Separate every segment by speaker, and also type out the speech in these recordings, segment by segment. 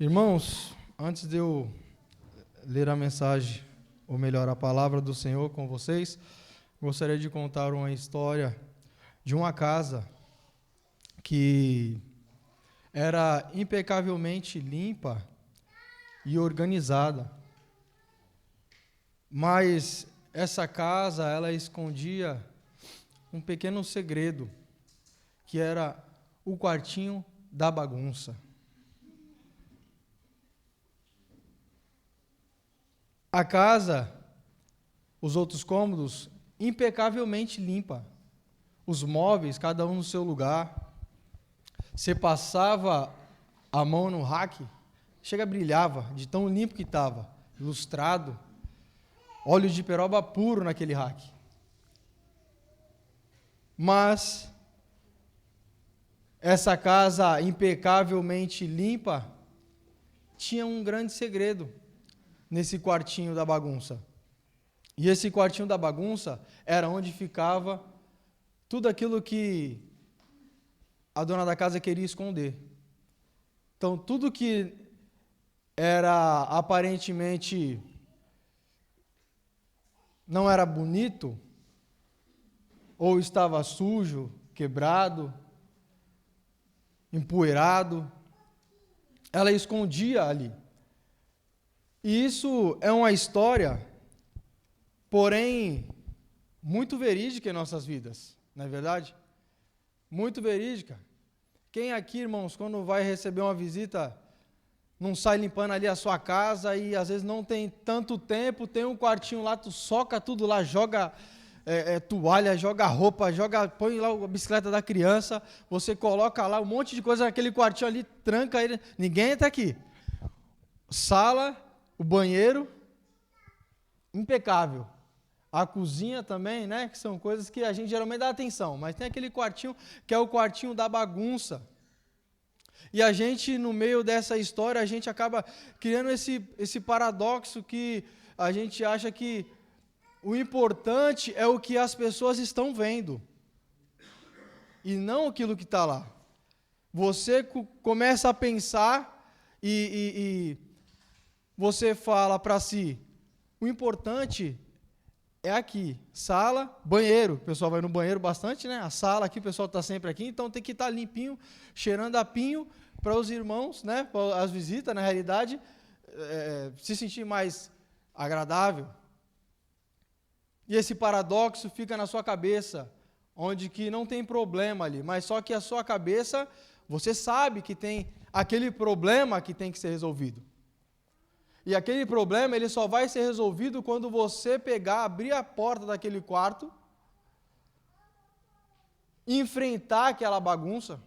Speaker 1: Irmãos, antes de eu ler a mensagem, ou melhor, a palavra do Senhor com vocês, gostaria de contar uma história de uma casa que era impecavelmente limpa e organizada. Mas essa casa, ela escondia um pequeno segredo, que era o quartinho da bagunça. A casa, os outros cômodos, impecavelmente limpa. Os móveis, cada um no seu lugar. Você passava a mão no rack, chega brilhava, de tão limpo que estava, lustrado. Óleo de peroba puro naquele rack. Mas essa casa impecavelmente limpa tinha um grande segredo nesse quartinho da bagunça. E esse quartinho da bagunça era onde ficava tudo aquilo que a dona da casa queria esconder. Então, tudo que era aparentemente não era bonito, ou estava sujo, quebrado, empoeirado, ela escondia ali. E isso é uma história, porém, muito verídica em nossas vidas, não é verdade? Muito verídica. Quem aqui, irmãos, quando vai receber uma visita, não sai limpando ali a sua casa e às vezes não tem tanto tempo, tem um quartinho lá, tu soca tudo lá, joga toalha, joga roupa, põe lá a bicicleta da criança, você coloca lá um monte de coisa naquele quartinho ali, tranca ele, ninguém entra aqui. Sala, o banheiro, impecável. A cozinha também, né, que são coisas que a gente geralmente dá atenção, mas tem aquele quartinho que é o quartinho da bagunça. E a gente, no meio dessa história, a gente acaba criando esse paradoxo que a gente acha que o importante é o que as pessoas estão vendo, e não aquilo que está lá. Você começa a pensar e você fala para si, o importante é aqui, sala, banheiro, o pessoal vai no banheiro bastante, né? A sala aqui, o pessoal está sempre aqui, então tem que estar limpinho, cheirando a pinho, para os irmãos, né? Para as visitas, na realidade, se sentir mais agradável. E esse paradoxo fica na sua cabeça, onde que não tem problema ali, mas só que a sua cabeça, você sabe que tem aquele problema que tem que ser resolvido. E aquele problema, ele só vai ser resolvido quando você pegar, abrir a porta daquele quarto, enfrentar aquela bagunça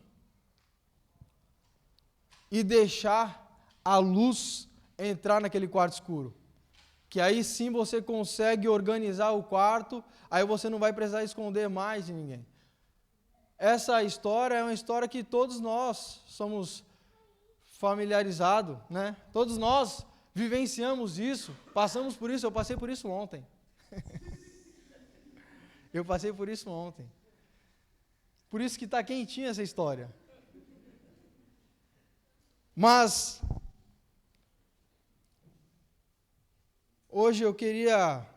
Speaker 1: e deixar a luz entrar naquele quarto escuro. Que aí sim você consegue organizar o quarto, aí você não vai precisar esconder mais de ninguém. Essa história é uma história que todos nós somos familiarizados, né? Todos nós vivenciamos isso, passamos por isso, eu passei por isso ontem. Eu passei por isso ontem. Por isso que está quentinha essa história. Mas hoje eu queria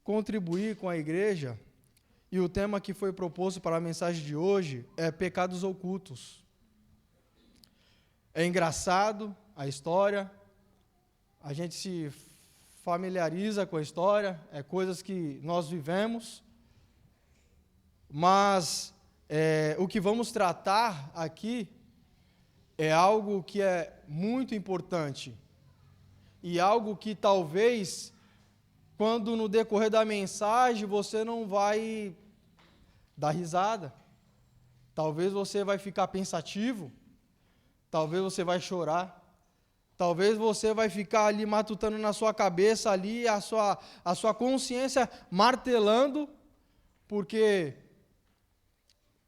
Speaker 1: contribuir com a igreja, e o tema que foi proposto para a mensagem de hoje é pecados ocultos. É engraçado a história, a gente se familiariza com a história, é coisas que nós vivemos, mas o que vamos tratar aqui é algo que é muito importante, e algo que talvez, quando no decorrer da mensagem, você não vai dar risada. Talvez você vai ficar pensativo, talvez você vai chorar, talvez você vai ficar ali matutando na sua cabeça, ali a sua consciência martelando, porque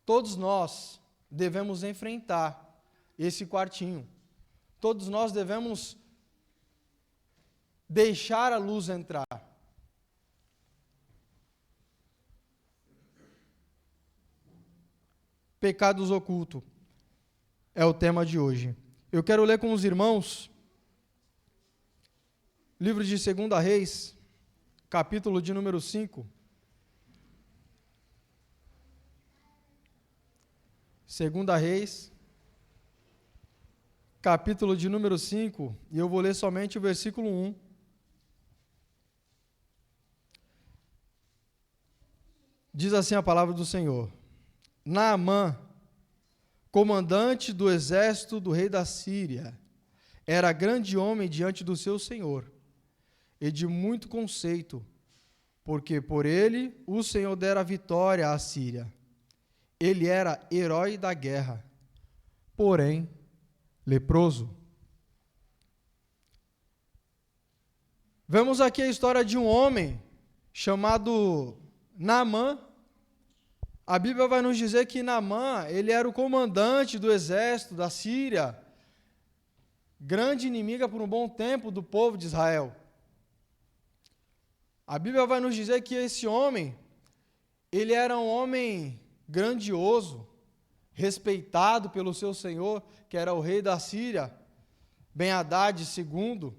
Speaker 1: todos nós devemos enfrentar esse quartinho. Todos nós devemos deixar a luz entrar. Pecados ocultos. é o tema de hoje. Eu quero ler com os irmãos, livro de 2 Reis, capítulo de número 5. 2 Reis, capítulo de número 5, e eu vou ler somente o versículo 1. Diz assim a palavra do Senhor: Naamã, comandante do exército do rei da Síria, era grande homem diante do seu senhor, e de muito conceito, porque por ele o Senhor dera vitória à Síria. Ele era herói da guerra, porém leproso. Vemos aqui a história de um homem chamado Naamã. A Bíblia vai nos dizer que Naamã, ele era o comandante do exército da Síria, grande inimiga por um bom tempo do povo de Israel. A Bíblia vai nos dizer que esse homem, ele era um homem grandioso, respeitado pelo seu senhor, que era o rei da Síria, Ben-Hadad II.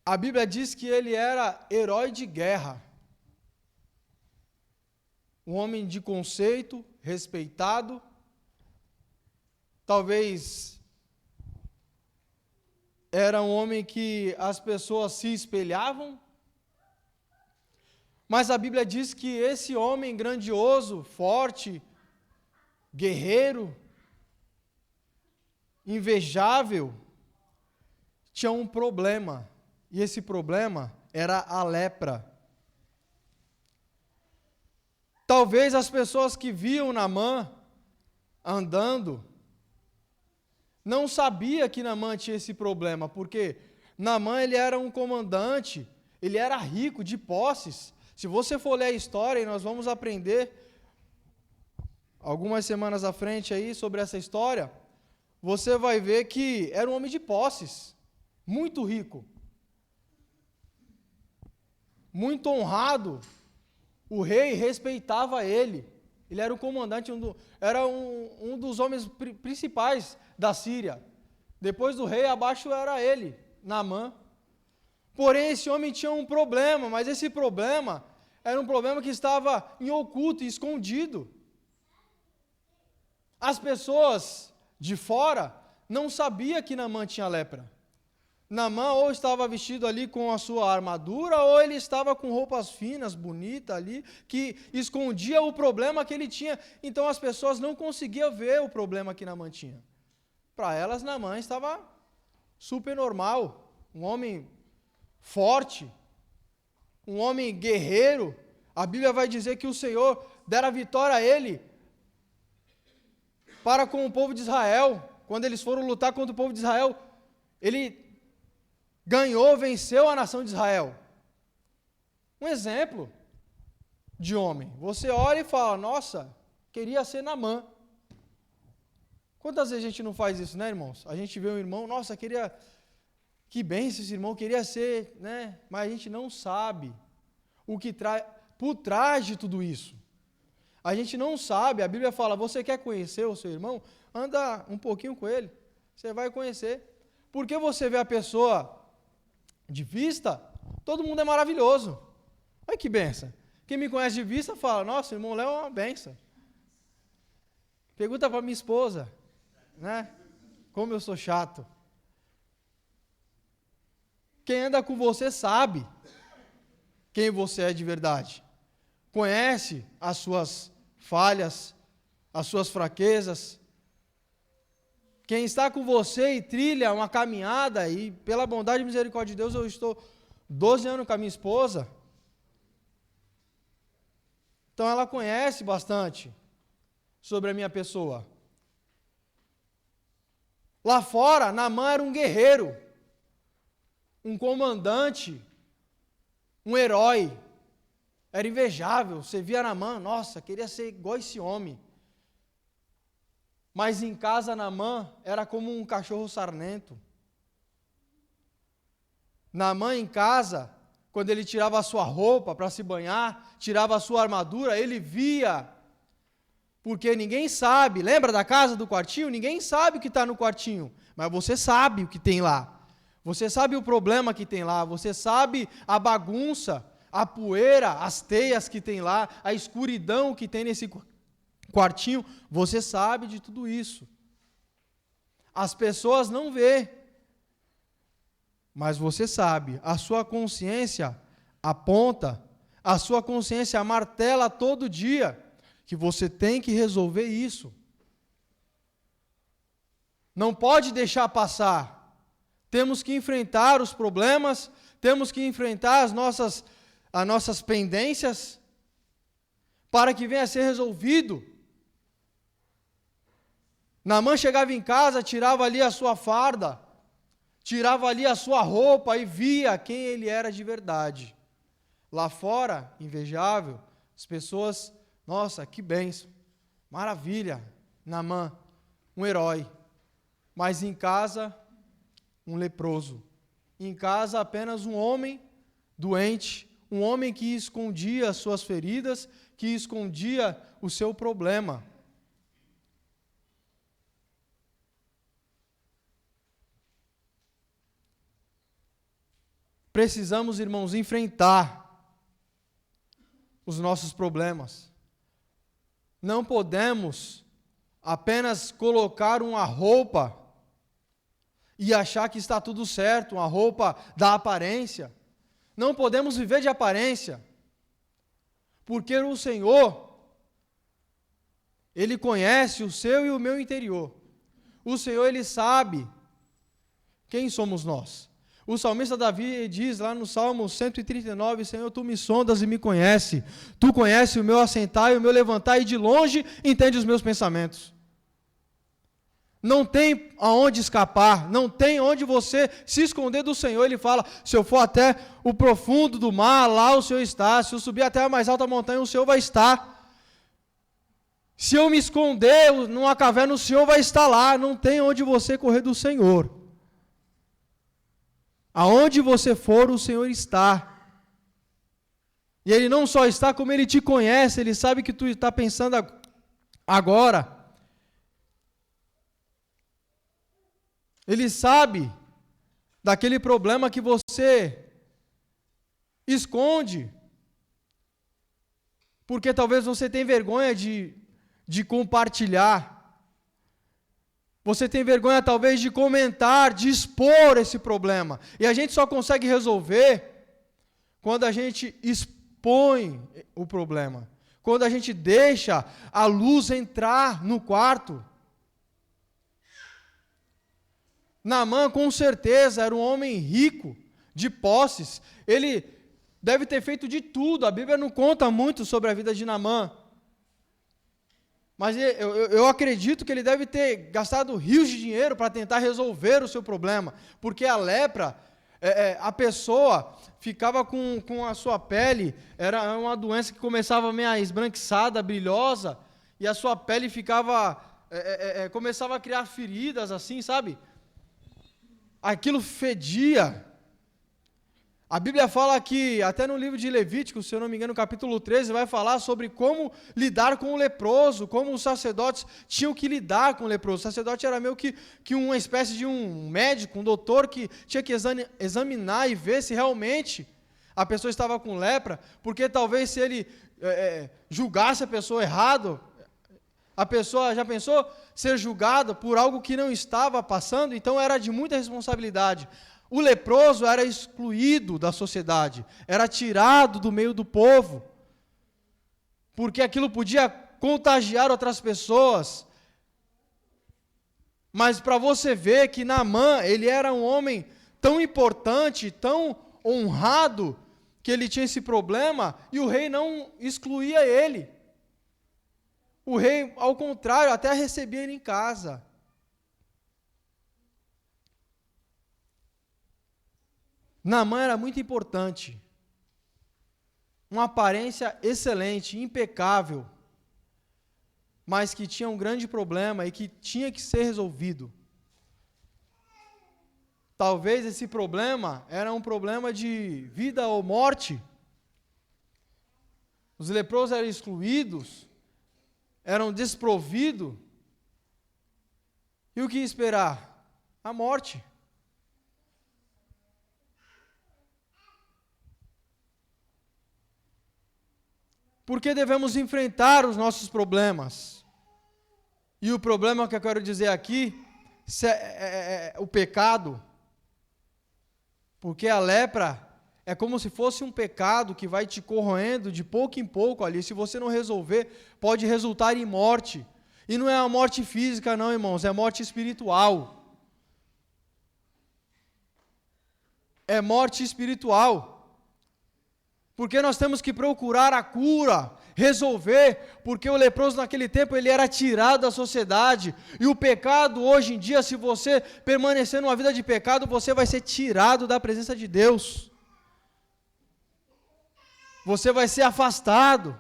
Speaker 1: A Bíblia diz que ele era herói de guerra, um homem de conceito, respeitado, talvez era um homem que as pessoas se espelhavam, mas a Bíblia diz que esse homem grandioso, forte, guerreiro, invejável, tinha um problema, e esse problema era a lepra. Talvez as pessoas que viam Naamã andando não sabia que Naamã tinha esse problema, porque Naamã, ele era um comandante, ele era rico, de posses. Se você for ler a história, e nós vamos aprender algumas semanas à frente aí sobre essa história, você vai ver que era um homem de posses, muito rico, muito honrado. O rei respeitava ele. Ele era o comandante, era um dos homens principais da Síria. Depois do rei, abaixo era ele, Naamã. Porém, esse homem tinha um problema, mas esse problema era um problema que estava em oculto e escondido. As pessoas de fora não sabiam que Naamã tinha lepra. Naamã ou estava vestido ali com a sua armadura, ou ele estava com roupas finas, bonitas ali, que escondia o problema que ele tinha. Então as pessoas não conseguiam ver o problema que Naamã tinha. Para elas, Naamã estava super normal, um homem forte, um homem guerreiro. A Bíblia vai dizer que o Senhor dera vitória a ele para com o povo de Israel. Quando eles foram lutar contra o povo de Israel, ele ganhou, venceu a nação de Israel. Um exemplo de homem. Você olha e fala: nossa, queria ser Naamã. Quantas vezes a gente não faz isso, né, irmãos? A gente vê um irmão, nossa, queria, que bênção esse irmão, queria ser, né? Mas a gente não sabe o que traz por trás de tudo isso. A gente não sabe. A Bíblia fala: você quer conhecer o seu irmão? Anda um pouquinho com ele, você vai conhecer. Porque você vê a pessoa de vista, todo mundo é maravilhoso. Olha que benção. Quem me conhece de vista fala: nossa, o irmão Léo é uma benção. Pergunta para minha esposa, né? Como eu sou chato. Quem anda com você sabe quem você é de verdade. Conhece as suas falhas, as suas fraquezas. Quem está com você e trilha uma caminhada, e pela bondade e misericórdia de Deus, eu estou 12 anos com a minha esposa. Então ela conhece bastante sobre a minha pessoa. Lá fora, Naamã era um guerreiro, um comandante, um herói. Era invejável. Você via Naamã, nossa, queria ser igual a esse homem. Mas em casa, Naamã era como um cachorro sarnento. Naamã em casa, quando ele tirava a sua roupa para se banhar, tirava a sua armadura, ele via Porque ninguém sabe, lembra da casa do quartinho? Ninguém sabe o que está no quartinho, mas você sabe o que tem lá. Você sabe o problema que tem lá, você sabe a bagunça, a poeira, as teias que tem lá, a escuridão que tem nesse quartinho, você sabe de tudo isso. As pessoas não vê, mas você sabe, a sua consciência aponta, a sua consciência martela todo dia que você tem que resolver isso. Não pode deixar passar. Temos que enfrentar os problemas, temos que enfrentar as nossas pendências para que venha a ser resolvido. Naamã chegava em casa, tirava ali a sua farda, tirava ali a sua roupa e via quem ele era de verdade. Lá fora, invejável, as pessoas, nossa, que bênção, maravilha, Naamã, um herói. Mas em casa, um leproso. Em casa, apenas um homem doente, um homem que escondia as suas feridas, que escondia o seu problema. Precisamos, irmãos, enfrentar os nossos problemas. Não podemos apenas colocar uma roupa e achar que está tudo certo, uma roupa da aparência. Não podemos viver de aparência, porque o Senhor, Ele conhece o seu e o meu interior. O Senhor, Ele sabe quem somos nós. O salmista Davi diz lá no Salmo 139, Senhor, Tu me sondas e me conhece. Tu conhece o meu assentar e o meu levantar, e de longe entende os meus pensamentos. Não tem aonde escapar, não tem onde você se esconder do Senhor. Ele fala, se eu for até o profundo do mar, lá o Senhor está. Se eu subir até a mais alta montanha, o Senhor vai estar. Se eu me esconder numa caverna, o Senhor vai estar lá. Não tem onde você correr do Senhor. Aonde você for, o Senhor está. E Ele não só está, como Ele te conhece, Ele sabe que tu está pensando agora. Ele sabe daquele problema que você esconde, porque talvez você tenha vergonha de compartilhar. Você tem vergonha talvez de comentar, de expor esse problema. E a gente só consegue resolver quando a gente expõe o problema. Quando a gente deixa a luz entrar no quarto. Naamã, com certeza, era um homem rico, de posses. Ele deve ter feito de tudo. A Bíblia não conta muito sobre a vida de Naamã. Mas eu acredito que ele deve ter gastado rios de dinheiro para tentar resolver o seu problema. Porque a lepra, a pessoa ficava com a sua pele, era uma doença que começava meio esbranquiçada, brilhosa, e a sua pele ficava, começava a criar feridas assim, sabe? Aquilo fedia. A Bíblia fala que, até no livro de Levítico, se eu não me engano, no capítulo 13, vai falar sobre como lidar com o leproso, como os sacerdotes tinham que lidar com o leproso. O sacerdote era meio que uma espécie de um médico, um doutor, que tinha que examinar e ver se realmente a pessoa estava com lepra, porque talvez se ele julgasse a pessoa errado, a pessoa, já pensou, ser julgada por algo que não estava passando, então era de muita responsabilidade. O leproso era excluído da sociedade, era tirado do meio do povo, porque aquilo podia contagiar outras pessoas. Mas para você ver que Naamã, ele era um homem tão importante, tão honrado, que ele tinha esse problema, e o rei não excluía ele. O rei, ao contrário, até recebia ele em casa. Naamã era muito importante, uma aparência excelente, impecável, mas que tinha um grande problema e que tinha que ser resolvido. Talvez esse problema era um problema de vida ou morte. Os leprosos eram excluídos, eram desprovidos, e o que esperar? A morte. Porque devemos enfrentar os nossos problemas. E o problema que eu quero dizer aqui é o pecado. Porque a lepra é como se fosse um pecado que vai te corroendo de pouco em pouco ali. Se você não resolver, pode resultar em morte. E não é a morte física não, irmãos, é morte espiritual. É morte espiritual. Porque nós temos que procurar a cura, resolver, porque o leproso naquele tempo ele era tirado da sociedade, e o pecado hoje em dia, se você permanecer numa vida de pecado, você vai ser tirado da presença de Deus. Você vai ser afastado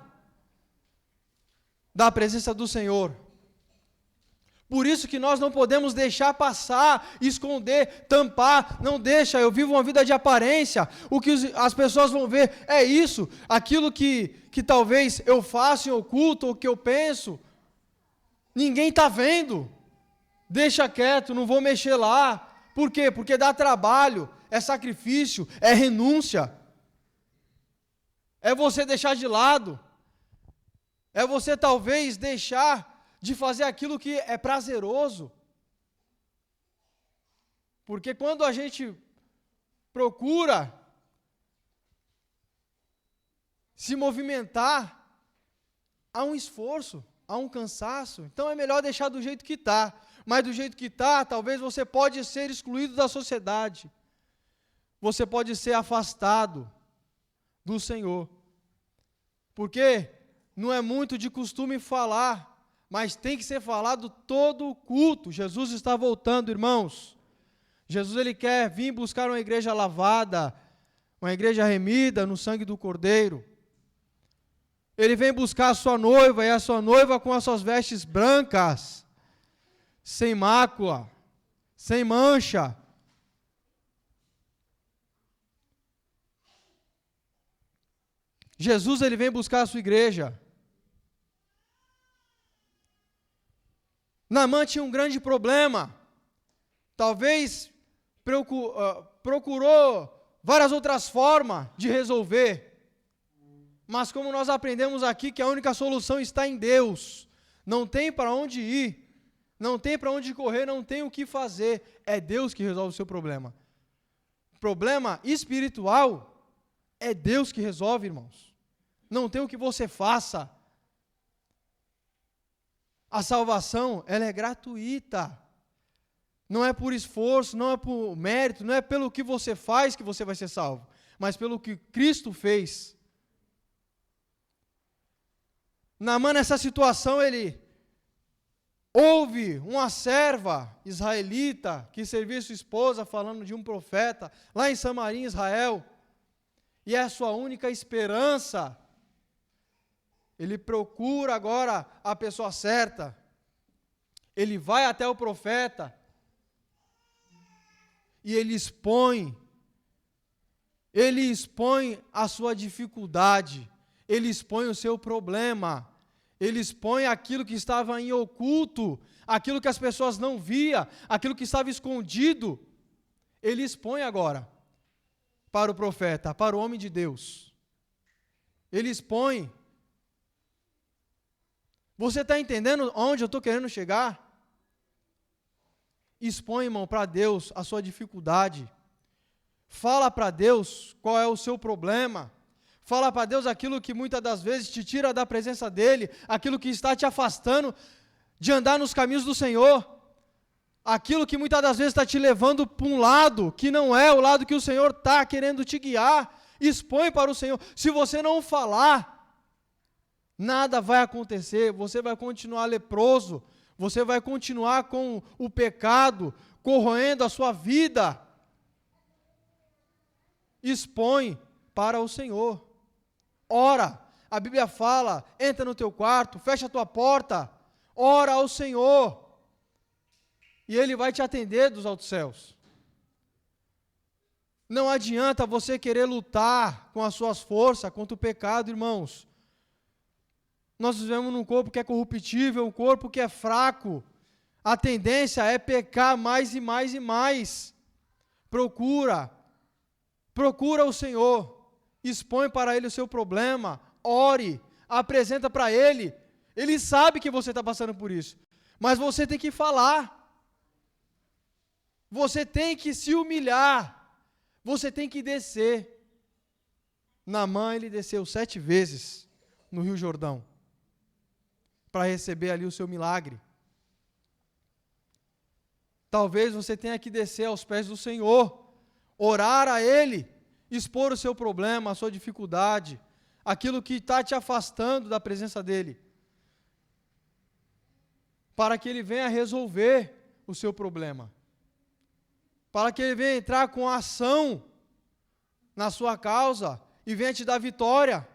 Speaker 1: da presença do Senhor. Por isso que nós não podemos deixar passar, esconder, tampar, não deixa, eu vivo uma vida de aparência, o que as pessoas vão ver é isso, aquilo que talvez eu faço em oculto, ou que eu penso, ninguém está vendo, deixa quieto, não vou mexer lá, por quê? Porque dá trabalho, é sacrifício, é renúncia, é você deixar de lado, é você talvez deixar de fazer aquilo que é prazeroso. Porque quando a gente procura se movimentar, há um esforço, há um cansaço. Então é melhor deixar do jeito que está. Mas do jeito que está, talvez você pode ser excluído da sociedade. Você pode ser afastado do Senhor. Porque não é muito de costume falar, mas tem que ser falado todo o culto. Jesus está voltando, irmãos. Jesus ele quer vir buscar uma igreja lavada, uma igreja remida no sangue do Cordeiro. Ele vem buscar a sua noiva, e a sua noiva com as suas vestes brancas, sem mácula, sem mancha. Jesus ele vem buscar a sua igreja. Naamã tinha um grande problema, talvez procurou várias outras formas de resolver, mas como nós aprendemos aqui que a única solução está em Deus, não tem para onde ir, não tem para onde correr, não tem o que fazer, é Deus que resolve o seu problema. Problema espiritual, é Deus que resolve, irmãos, não tem o que você faça. A salvação, ela é gratuita, não é por esforço, não é por mérito, não é pelo que você faz que você vai ser salvo, mas pelo que Cristo fez. Naamã, nessa situação, ele ouve uma serva israelita que servia sua esposa falando de um profeta, lá em Samaria, em Israel, e é a sua única esperança. Ele procura agora a pessoa certa, ele vai até o profeta, e ele expõe a sua dificuldade, ele expõe o seu problema, ele expõe aquilo que estava em oculto, aquilo que as pessoas não viam, aquilo que estava escondido, ele expõe agora para o profeta, para o homem de Deus, ele expõe. Você está entendendo onde eu estou querendo chegar? Expõe, irmão, para Deus a sua dificuldade. Fala para Deus qual é o seu problema. Fala para Deus aquilo que muitas das vezes te tira da presença dEle, aquilo que está te afastando de andar nos caminhos do Senhor, aquilo que muitas das vezes está te levando para um lado que não é o lado que o Senhor está querendo te guiar. Expõe para o Senhor. Se você não falar, nada vai acontecer, você vai continuar leproso, você vai continuar com o pecado corroendo a sua vida. Expõe para o Senhor. Ora, a Bíblia fala, entra no teu quarto, fecha a tua porta, ora ao Senhor, e Ele vai te atender dos altos céus. Não adianta você querer lutar com as suas forças contra o pecado, irmãos. Nós vivemos num corpo que é corruptível, um corpo que é fraco. A tendência é pecar mais e mais e mais. Procura o Senhor, expõe para Ele o seu problema, ore, apresenta para Ele. Ele sabe que você está passando por isso, mas você tem que falar. Você tem que se humilhar, você tem que descer. Naamã, ele desceu 7 vezes no Rio Jordão, para receber ali o seu milagre. Talvez você tenha que descer aos pés do Senhor, orar a Ele, expor o seu problema, a sua dificuldade, aquilo que está te afastando da presença dEle, para que Ele venha resolver o seu problema, para que Ele venha entrar com ação na sua causa e venha te dar vitória,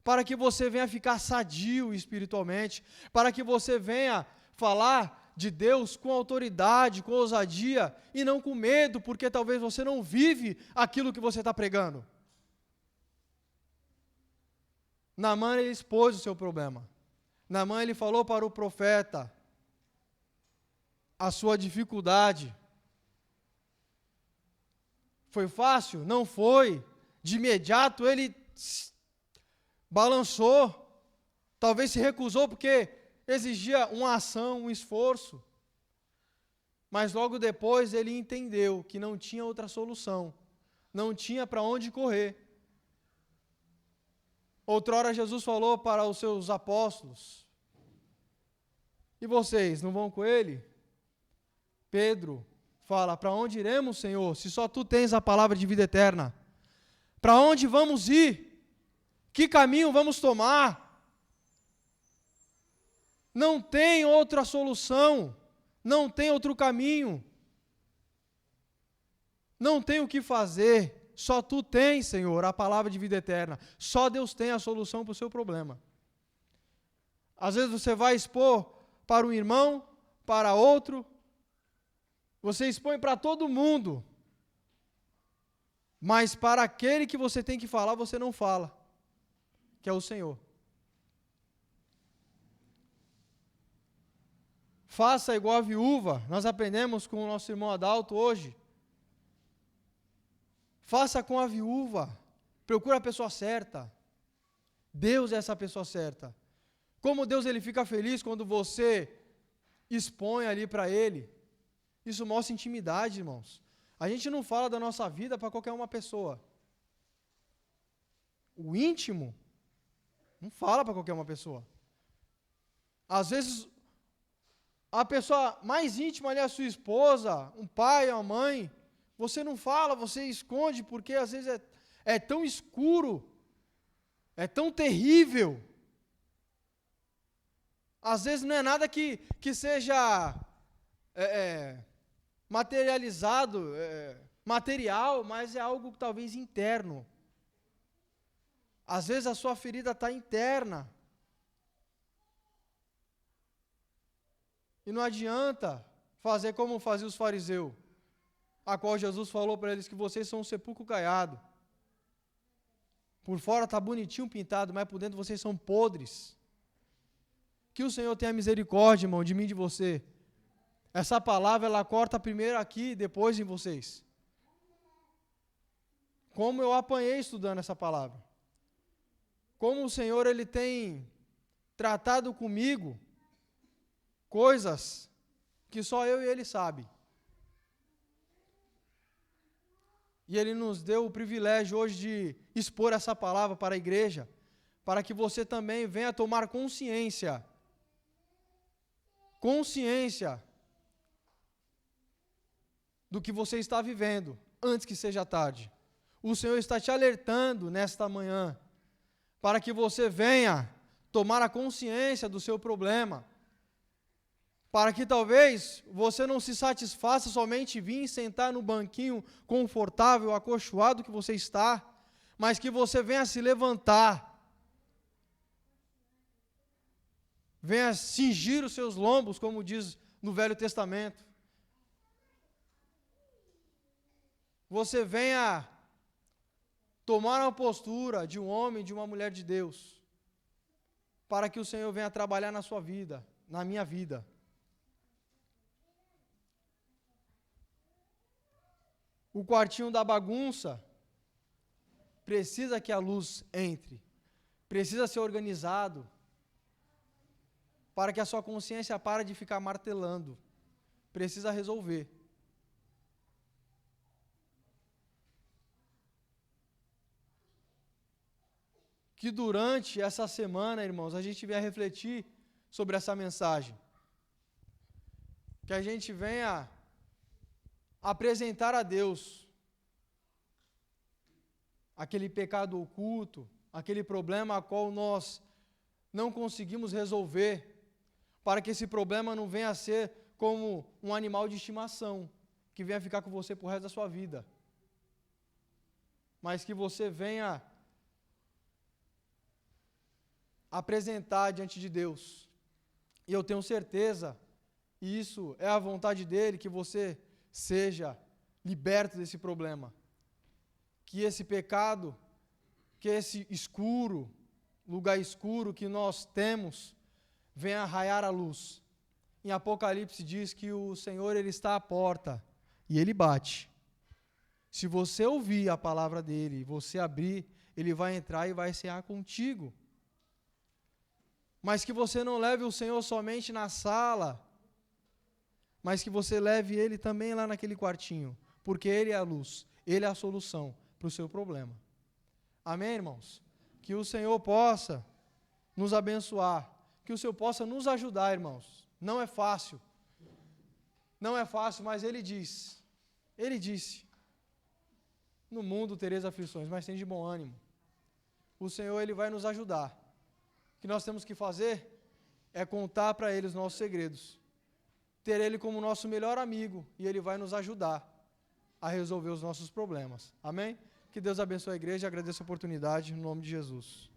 Speaker 1: para que você venha ficar sadio espiritualmente, para que você venha falar de Deus com autoridade, com ousadia, e não com medo, porque talvez você não vive aquilo que você está pregando. Naamã, ele expôs o seu problema. Naamã, ele falou para o profeta a sua dificuldade. Foi fácil? Não foi. De imediato ele balançou, talvez se recusou porque exigia uma ação, um esforço. Mas logo depois ele entendeu que não tinha outra solução, não tinha para onde correr. Outrora Jesus falou para os seus apóstolos: e vocês não vão com ele? Pedro fala: para onde iremos, Senhor, se só tu tens a palavra de vida eterna? Para onde vamos ir? Que caminho vamos tomar? Não tem outra solução, não tem outro caminho, não tem o que fazer, só tu tens, Senhor, a palavra de vida eterna, só Deus tem a solução para o seu problema. Às vezes você vai expor para um irmão, para outro, você expõe para todo mundo, mas para aquele que você tem que falar, você não fala, que é o Senhor. Faça igual a viúva, nós aprendemos com o nosso irmão Adalto hoje. Faça com a viúva, procura a pessoa certa. Deus é essa pessoa certa. Como Deus ele fica feliz quando você expõe ali para Ele. Isso mostra intimidade, irmãos. A gente não fala da nossa vida para qualquer uma pessoa. O íntimo não fala para qualquer uma pessoa. Às vezes a pessoa mais íntima ali é a sua esposa, um pai, uma mãe, você não fala, você esconde, porque às vezes é tão escuro, é tão terrível. Às vezes não é nada que seja materializado, material, mas é algo talvez interno. Às vezes a sua ferida está interna. E não adianta fazer como faziam os fariseus, a qual Jesus falou para eles que vocês são um sepulcro caiado. Por fora está bonitinho pintado, mas por dentro vocês são podres. Que o Senhor tenha misericórdia, irmão, de mim e de você. Essa palavra, ela corta primeiro aqui, depois em vocês. Como eu apanhei estudando essa palavra. Como o Senhor, Ele tem tratado comigo coisas que só eu e Ele sabe. E Ele nos deu o privilégio hoje de expor essa palavra para a igreja, para que você também venha tomar consciência do que você está vivendo, antes que seja tarde. O Senhor está te alertando nesta manhã, para que você venha tomar a consciência do seu problema, para que talvez você não se satisfaça somente em vir sentar no banquinho confortável, acolchoado que você está, mas que você venha se levantar, venha cingir os seus lombos, como diz no Velho Testamento. Você venha tomar uma postura de um homem, de uma mulher de Deus. para que o Senhor venha trabalhar na sua vida, na minha vida. O quartinho da bagunça precisa que a luz entre, precisa ser organizado, para que a sua consciência pare de ficar martelando. Precisa resolver. Que durante essa semana, irmãos, a gente venha refletir sobre essa mensagem. Que a gente venha apresentar a Deus aquele pecado oculto, aquele problema a qual nós não conseguimos resolver, para que esse problema não venha a ser como um animal de estimação, que venha ficar com você pro resto da sua vida. Mas que você venha apresentar diante de Deus. E eu tenho certeza, e isso é a vontade dele, que você seja liberto desse problema. Que esse pecado, que esse escuro, lugar escuro que nós temos, venha raiar a luz. Em Apocalipse diz que o Senhor, Ele está à porta e Ele bate. Se você ouvir a palavra dEle, você abrir, Ele vai entrar e vai cear contigo. Mas que você não leve o Senhor somente na sala, mas que você leve Ele também lá naquele quartinho, porque Ele é a luz, Ele é a solução para o seu problema. Amém, irmãos? Que o Senhor possa nos abençoar, que o Senhor possa nos ajudar, irmãos. Não é fácil. Não é fácil, mas Ele disse, no mundo tereis aflições, mas tem de bom ânimo. O Senhor, Ele vai nos ajudar. O que nós temos que fazer é contar para Ele os nossos segredos. Ter Ele como nosso melhor amigo e Ele vai nos ajudar a resolver os nossos problemas. Amém? Que Deus abençoe a igreja e agradeço a oportunidade, no nome de Jesus.